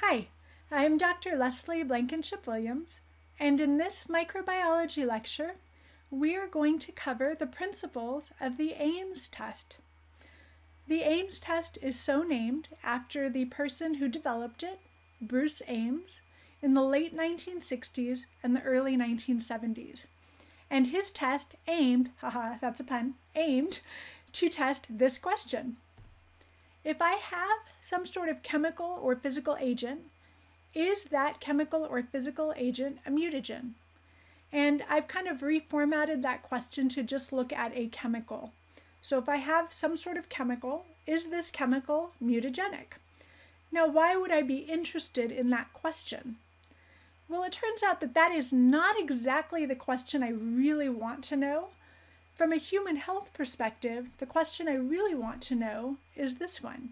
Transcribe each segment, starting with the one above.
Hi, I'm Dr. Leslie Blankenship-Williams, and in this microbiology lecture, we are going to cover the principles of the Ames test. The Ames test is so named after the person who developed it, Bruce Ames, in the late 1960s and the early 1970s. And his test aimed, haha, that's a pun, aimed to test this question. If I have some sort of chemical or physical agent, is that chemical or physical agent a mutagen? And I've kind of reformatted that question to just look at a chemical. So if I have some sort of chemical, is this chemical mutagenic? Now, why would I be interested in that question? Well, it turns out that that is not exactly the question I really want to know. From a human health perspective, the question I really want to know is this one.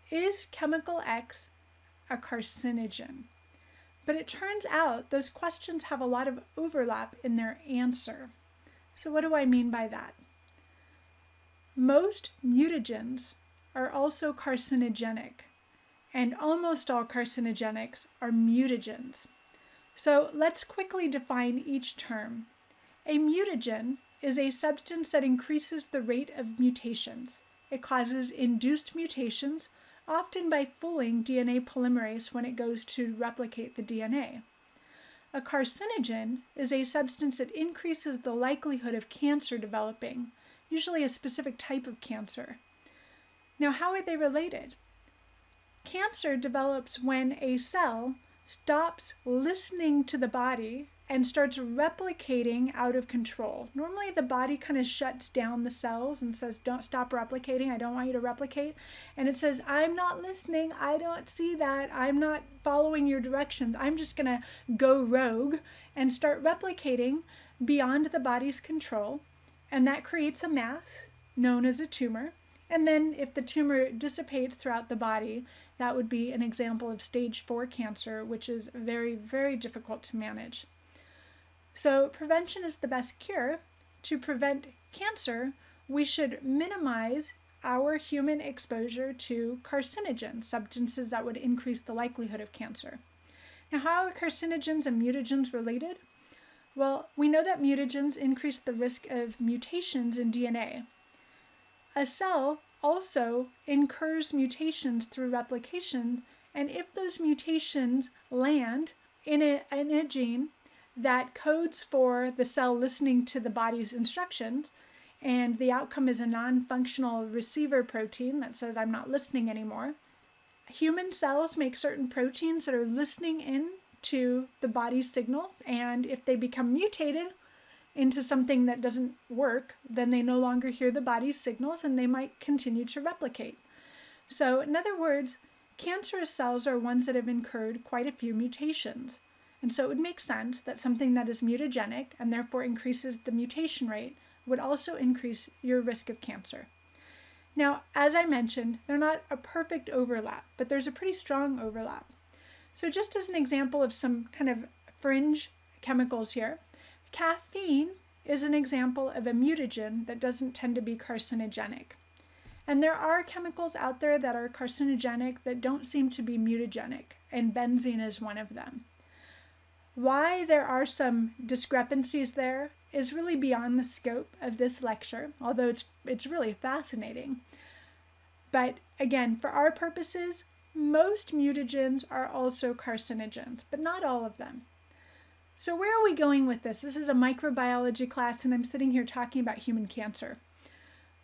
Is chemical X a carcinogen? But it turns out those questions have a lot of overlap in their answer. So what do I mean by that? Most mutagens are also carcinogenic, and almost all carcinogenics are mutagens. So let's quickly define each term. A mutagen is a substance that increases the rate of mutations. It causes induced mutations, often by fooling DNA polymerase when it goes to replicate the DNA. A carcinogen is a substance that increases the likelihood of cancer developing, usually a specific type of cancer. Now, how are they related? Cancer develops when a cell stops listening to the body and starts replicating out of control. Normally the body kind of shuts down the cells and says, don't stop replicating, I don't want you to replicate. And it says, I'm not listening, I don't see that, I'm not following your directions, I'm just gonna go rogue and start replicating beyond the body's control. And that creates a mass known as a tumor. And then if the tumor dissipates throughout the body, that would be an example of stage 4 cancer, which is very, very difficult to manage. So prevention is the best cure. To prevent cancer, we should minimize our human exposure to carcinogens, substances that would increase the likelihood of cancer. Now, how are carcinogens and mutagens related? Well, we know that mutagens increase the risk of mutations in DNA. A cell also incurs mutations through replication, and if those mutations land in a gene that codes for the cell listening to the body's instructions, and the outcome is a non-functional receiver protein that says, I'm not listening anymore. Human cells make certain proteins that are listening in to the body's signals, and if they become mutated into something that doesn't work, then they no longer hear the body's signals and they might continue to replicate. So in other words, cancerous cells are ones that have incurred quite a few mutations. And so it would make sense that something that is mutagenic and therefore increases the mutation rate would also increase your risk of cancer. Now, as I mentioned, they're not a perfect overlap, but there's a pretty strong overlap. So just as an example of some kind of fringe chemicals here, caffeine is an example of a mutagen that doesn't tend to be carcinogenic. And there are chemicals out there that are carcinogenic that don't seem to be mutagenic, and benzene is one of them. Why there are some discrepancies there is really beyond the scope of this lecture, although it's really fascinating. But again, for our purposes, most mutagens are also carcinogens, but not all of them. So where are we going with this? This is a microbiology class and I'm sitting here talking about human cancer.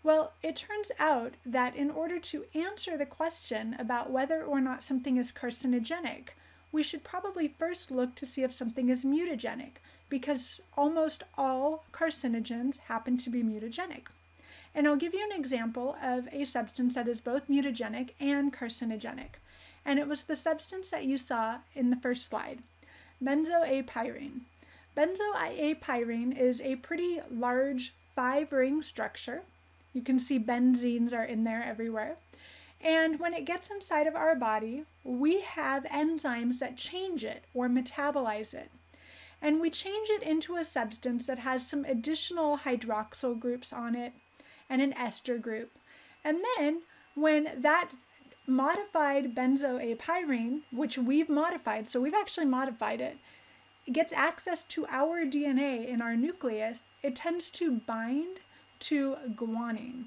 Well, it turns out that in order to answer the question about whether or not something is carcinogenic, we should probably first look to see if something is mutagenic, because almost all carcinogens happen to be mutagenic. And I'll give you an example of a substance that is both mutagenic and carcinogenic. And it was the substance that you saw in the first slide, benzoate pyrene. Benzoate pyrene is a pretty large 5-ring structure. You can see benzenes are in there everywhere. And when it gets inside of our body, we have enzymes that change it or metabolize it. And we change it into a substance that has some additional hydroxyl groups on it and an ester group. And then when that modified benzoate pyrene, which we've modified, so we've actually modified it, gets access to our DNA in our nucleus, it tends to bind to guanine.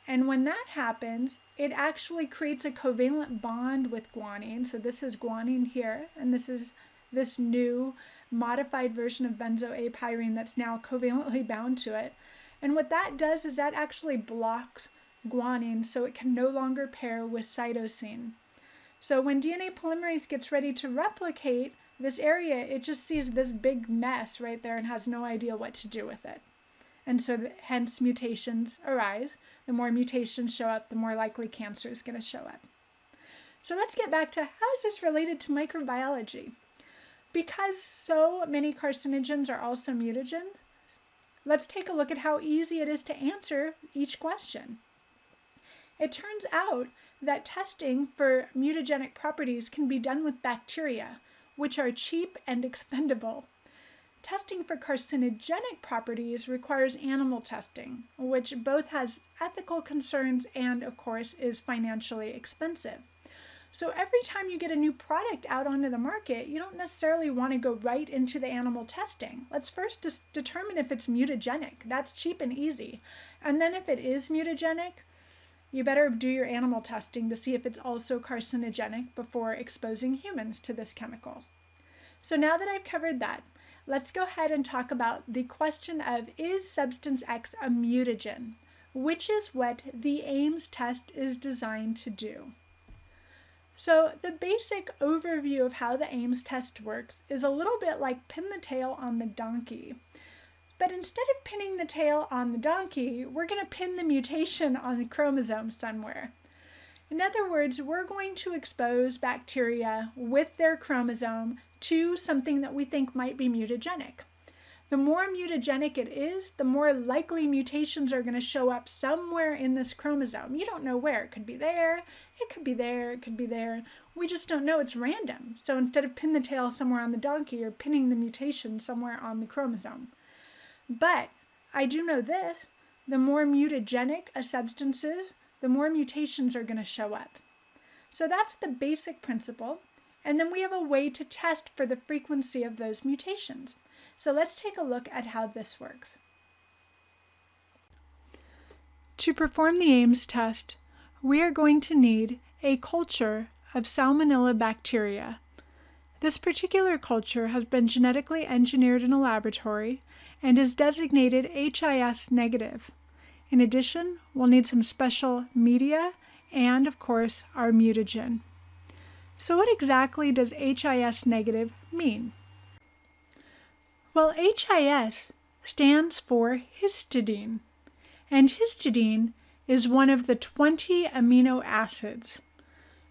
And when that happens, it actually creates a covalent bond with guanine. So this is guanine here, and this is this new modified version of benzoate pyrene that's now covalently bound to it. And what that does is that actually blocks guanine so it can no longer pair with cytosine. So when DNA polymerase gets ready to replicate this area, it just sees this big mess right there and has no idea what to do with it. And so hence mutations arise. The more mutations show up, the more likely cancer is going to show up. So let's get back to how is this related to microbiology? Because so many carcinogens are also mutagens, let's take a look at how easy it is to answer each question. It turns out that testing for mutagenic properties can be done with bacteria, which are cheap and expendable. Testing for carcinogenic properties requires animal testing, which both has ethical concerns and, of course, is financially expensive. So every time you get a new product out onto the market, you don't necessarily want to go right into the animal testing. Let's first determine if it's mutagenic. That's cheap and easy. And then if it is mutagenic, you better do your animal testing to see if it's also carcinogenic before exposing humans to this chemical. So now that I've covered that, let's go ahead and talk about the question of, is substance X a mutagen? Which is what the Ames test is designed to do. So the basic overview of how the Ames test works is a little bit like pin the tail on the donkey. But instead of pinning the tail on the donkey, we're going to pin the mutation on the chromosome somewhere. In other words, we're going to expose bacteria with their chromosome to something that we think might be mutagenic. The more mutagenic it is, the more likely mutations are going to show up somewhere in this chromosome. You don't know where. It could be there, it could be there, it could be there. We just don't know. It's random. So instead of pin the tail somewhere on the donkey, you're pinning the mutation somewhere on the chromosome. But I do know this, the more mutagenic a substance is, the more mutations are going to show up. So that's the basic principle. And then we have a way to test for the frequency of those mutations. So let's take a look at how this works. To perform the Ames test, we are going to need a culture of Salmonella bacteria. This particular culture has been genetically engineered in a laboratory and is designated HIS negative. In addition, we'll need some special media and, of course, our mutagen. So what exactly does HIS negative mean? Well, HIS stands for histidine, and histidine is one of the 20 amino acids.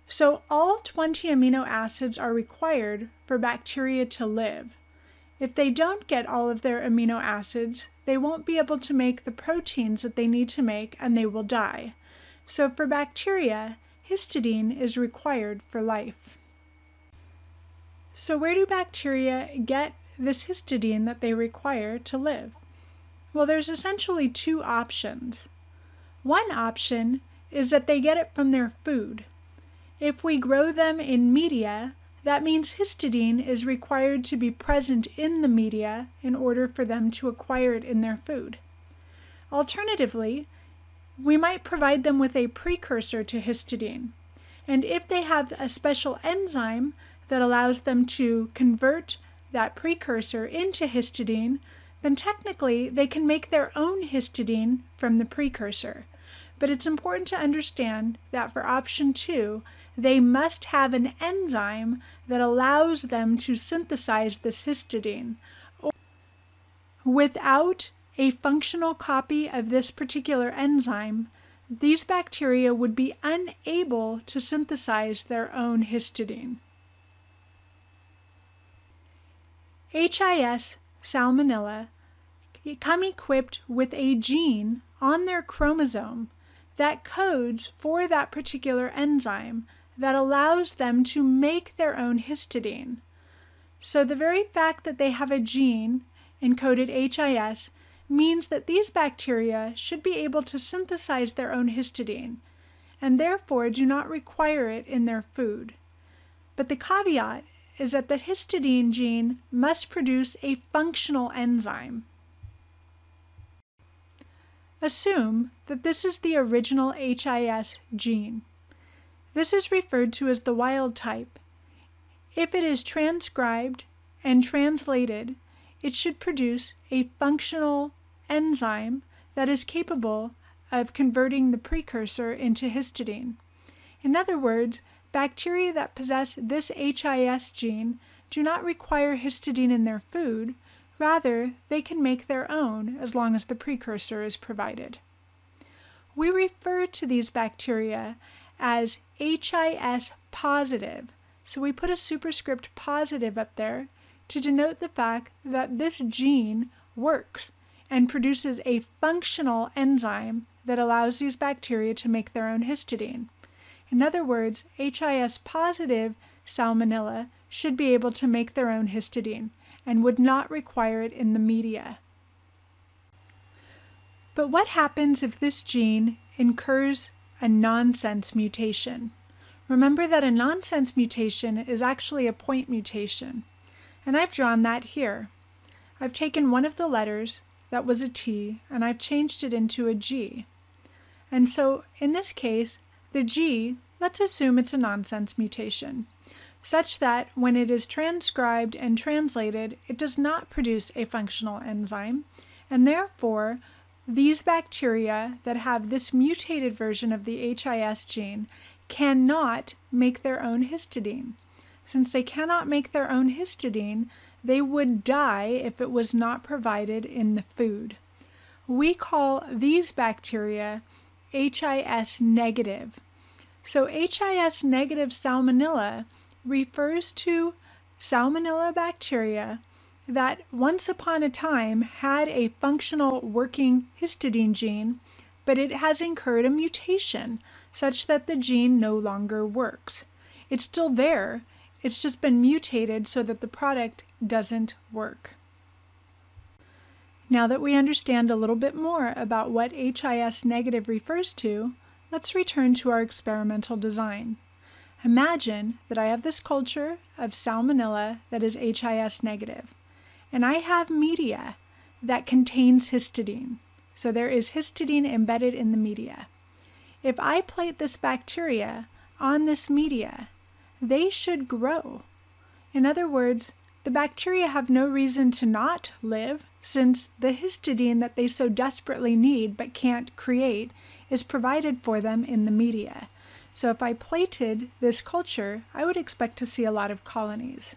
So all 20 amino acids are required for bacteria to live. If they don't get all of their amino acids, they won't be able to make the proteins that they need to make and they will die. So for bacteria, histidine is required for life. So where do bacteria get this histidine that they require to live? Well, there's essentially two options. One option is that they get it from their food. If we grow them in media, that means histidine is required to be present in the media in order for them to acquire it in their food. Alternatively, we might provide them with a precursor to histidine. And if they have a special enzyme that allows them to convert that precursor into histidine, then technically they can make their own histidine from the precursor. But it's important to understand that for option 2, they must have an enzyme that allows them to synthesize this histidine. Without a functional copy of this particular enzyme, these bacteria would be unable to synthesize their own histidine. HIS Salmonella come equipped with a gene on their chromosome that codes for that particular enzyme that allows them to make their own histidine. So the very fact that they have a gene encoded HIS means that these bacteria should be able to synthesize their own histidine. and therefore do not require it in their food. But the caveat is that the histidine gene must produce a functional enzyme. Assume that this is the original HIS gene. This is referred to as the wild type. If it is transcribed and translated, it should produce a functional enzyme that is capable of converting the precursor into histidine. In other words, bacteria that possess this HIS gene do not require histidine in their food. Rather, they can make their own as long as the precursor is provided. We refer to these bacteria as HIS positive, so we put a superscript positive up there to denote the fact that this gene works and produces a functional enzyme that allows these bacteria to make their own histidine. In other words, HIS positive Salmonella should be able to make their own histidine and would not require it in the media. But what happens if this gene incurs a nonsense mutation? Remember that a nonsense mutation is actually a point mutation, and I've drawn that here. I've taken one of the letters that was a T and I've changed it into a G. And so in this case, the G, let's assume it's a nonsense mutation, such that when it is transcribed and translated, it does not produce a functional enzyme, and therefore these bacteria that have this mutated version of the HIS gene cannot make their own histidine. Since they cannot make their own histidine, they would die if it was not provided in the food. We call these bacteria HIS negative. So HIS negative Salmonella refers to Salmonella bacteria that once upon a time had a functional working histidine gene, but it has incurred a mutation such that the gene no longer works. It's still there, it's just been mutated so that the product doesn't work. Now that we understand a little bit more about what HIS negative refers to, let's return to our experimental design. Imagine that I have this culture of Salmonella that is HIS negative, and I have media that contains histidine. So there is histidine embedded in the media. If I plate this bacteria on this media, they should grow. In other words, the bacteria have no reason to not live, since the histidine that they so desperately need but can't create is provided for them in the media. So if I plated this culture, I would expect to see a lot of colonies.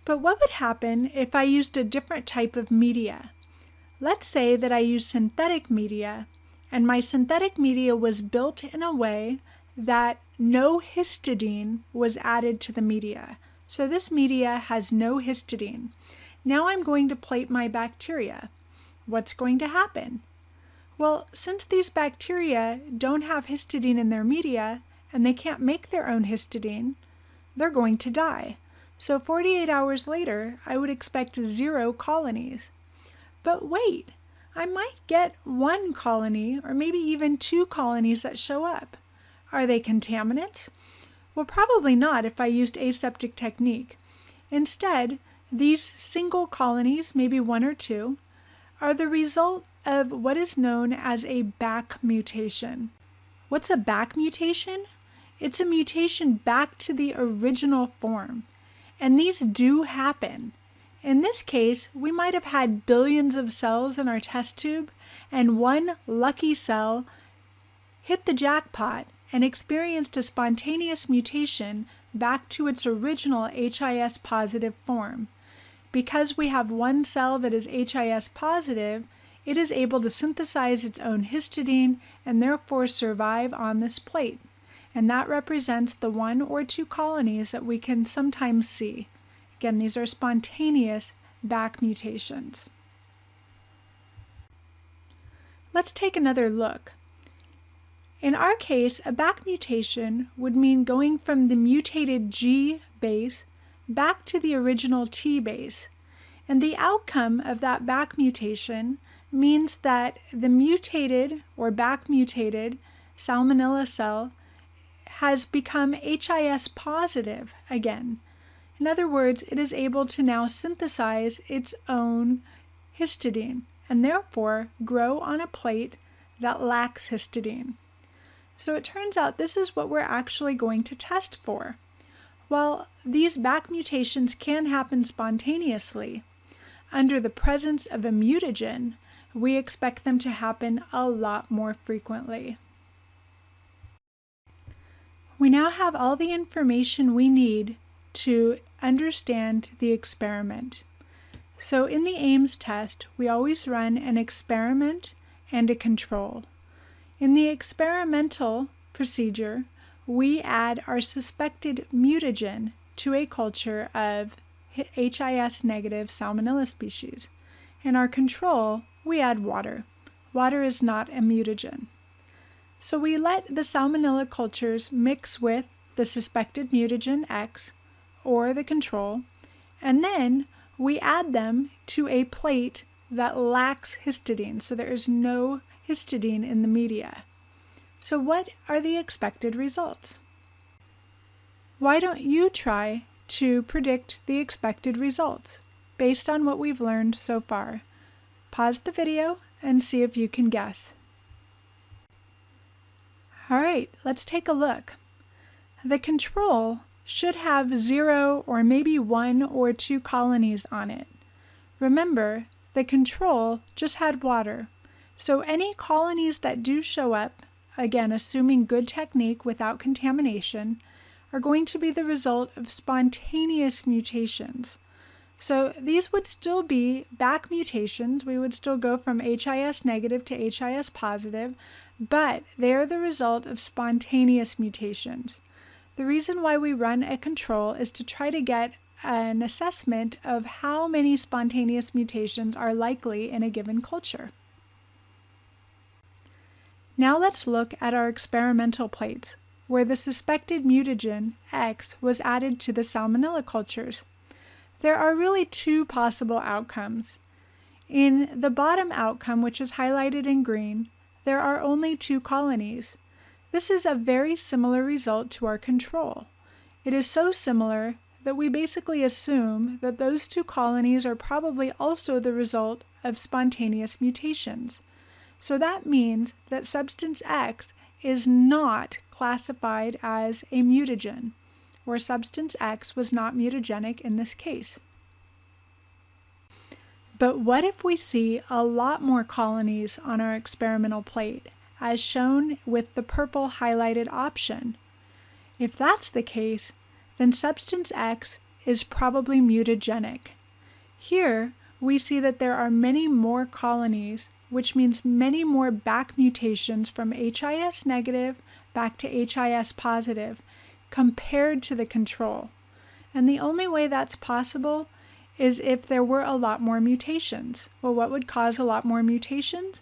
But what would happen if I used a different type of media? Let's say that I used synthetic media, and my synthetic media was built in a way that no histidine was added to the media. So this media has no histidine. Now I'm going to plate my bacteria. What's going to happen? Well, since these bacteria don't have histidine in their media, and they can't make their own histidine, they're going to die. So 48 hours later, I would expect 0 colonies. But wait, I might get 1 colony, or maybe even 2 colonies that show up. Are they contaminants? Well, probably not if I used aseptic technique. Instead, these single colonies, maybe 1 or 2, are the result of what is known as a back mutation. What's a back mutation? It's a mutation back to the original form. And these do happen. In this case, we might have had billions of cells in our test tube, and one lucky cell hit the jackpot and experienced a spontaneous mutation back to its original HIS positive form. Because we have one cell that is HIS positive, it is able to synthesize its own histidine and therefore survive on this plate. And that represents the 1 or 2 colonies that we can sometimes see. Again, these are spontaneous back mutations. Let's take another look. In our case, a back mutation would mean going from the mutated G base back to the original T base. And the outcome of that back mutation means that the mutated or back mutated Salmonella cell has become HIS positive again. In other words, it is able to now synthesize its own histidine and therefore grow on a plate that lacks histidine. So it turns out this is what we're actually going to test for. While these back mutations can happen spontaneously, under the presence of a mutagen, we expect them to happen a lot more frequently. We now have all the information we need to understand the experiment. So in the Ames test, we always run an experiment and a control. In the experimental procedure, we add our suspected mutagen to a culture of HIS negative Salmonella species. In our control, we add water. Water is not a mutagen. So we let the Salmonella cultures mix with the suspected mutagen X or the control, and then we add them to a plate that lacks histidine, so there is no histidine in the media. So what are the expected results? Why don't you try to predict the expected results based on what we've learned so far? Pause the video and see if you can guess. All right, let's take a look. The control should have 0 or maybe 1 or 2 colonies on it. Remember, the control just had water, so any colonies that do show up, again assuming good technique without contamination, are going to be the result of spontaneous mutations. So these would still be back mutations. We would still go from HIS negative to HIS positive, but they are the result of spontaneous mutations. The reason why we run a control is to try to get an assessment of how many spontaneous mutations are likely in a given culture. Now let's look at our experimental plates, where the suspected mutagen X was added to the Salmonella cultures. There are really 2 possible outcomes. In the bottom outcome, which is highlighted in green, there are only 2 colonies. This is a very similar result to our control. It is so similar that we basically assume that those 2 colonies are probably also the result of spontaneous mutations. So that means that substance X is not classified as a mutagen, or substance X was not mutagenic in this case. But what if we see a lot more colonies on our experimental plate, as shown with the purple highlighted option? If that's the case, then substance X is probably mutagenic. Here, we see that there are many more colonies, which means many more back mutations from HIS negative back to HIS positive compared to the control. And the only way that's possible is if there were a lot more mutations. Well, what would cause a lot more mutations?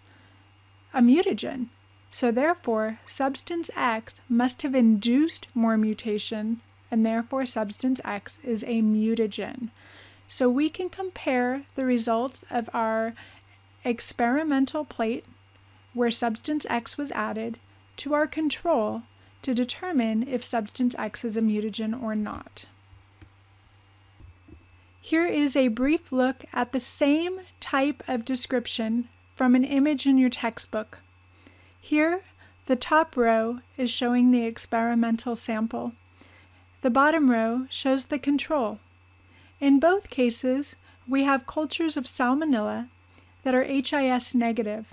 A mutagen. So therefore, substance X must have induced more mutations, and therefore substance X is a mutagen. So we can compare the results of our experimental plate, where substance X was added, to our control to determine if substance X is a mutagen or not. Here is a brief look at the same type of description from an image in your textbook. Here, the top row is showing the experimental sample. The bottom row shows the control. In both cases, we have cultures of Salmonella that are HIS negative.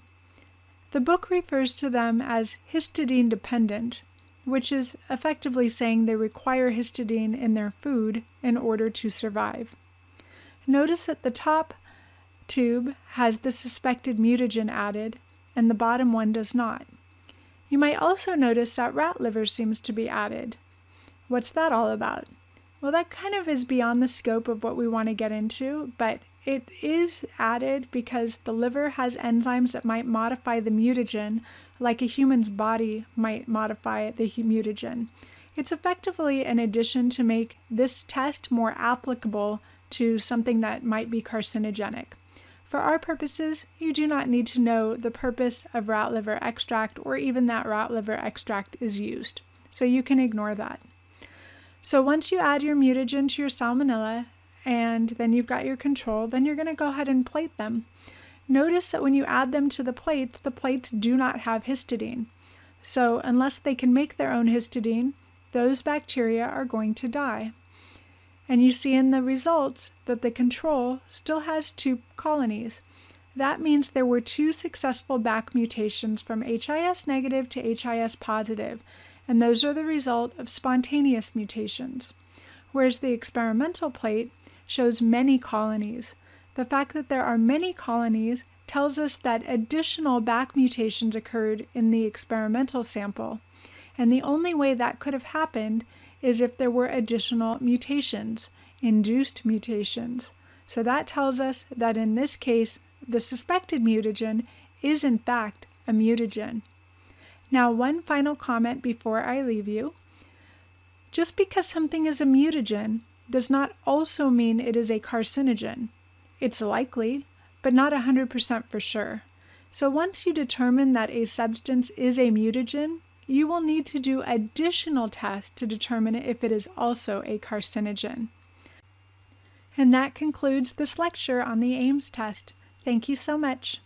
The book refers to them as histidine dependent, which is effectively saying they require histidine in their food in order to survive. Notice that the top tube has the suspected mutagen added, and the bottom one does not. You might also notice that rat liver seems to be added. What's that all about? Well, that kind of is beyond the scope of what we want to get into, but it is added because the liver has enzymes that might modify the mutagen, like a human's body might modify the mutagen. It's effectively an addition to make this test more applicable to something that might be carcinogenic. For our purposes, you do not need to know the purpose of rat liver extract or even that rat liver extract is used, so you can ignore that. So once you add your mutagen to your salmonella, and then you've got your control, then you're going to go ahead and plate them. Notice that when you add them to the plates do not have histidine. So unless they can make their own histidine, those bacteria are going to die. And you see in the results that the control still has 2 colonies. That means there were 2 successful back mutations from HIS negative to HIS positive, and those are the result of spontaneous mutations. Whereas the experimental plate shows many colonies. The fact that there are many colonies tells us that additional back mutations occurred in the experimental sample, and the only way that could have happened is if there were additional mutations, induced mutations. So that tells us that in this case, the suspected mutagen is in fact a mutagen. Now, one final comment before I leave you. Just because something is a mutagen does not also mean it is a carcinogen. It's likely, but not 100% for sure. So once you determine that a substance is a mutagen, you will need to do additional tests to determine if it is also a carcinogen. And that concludes this lecture on the Ames test. Thank you so much.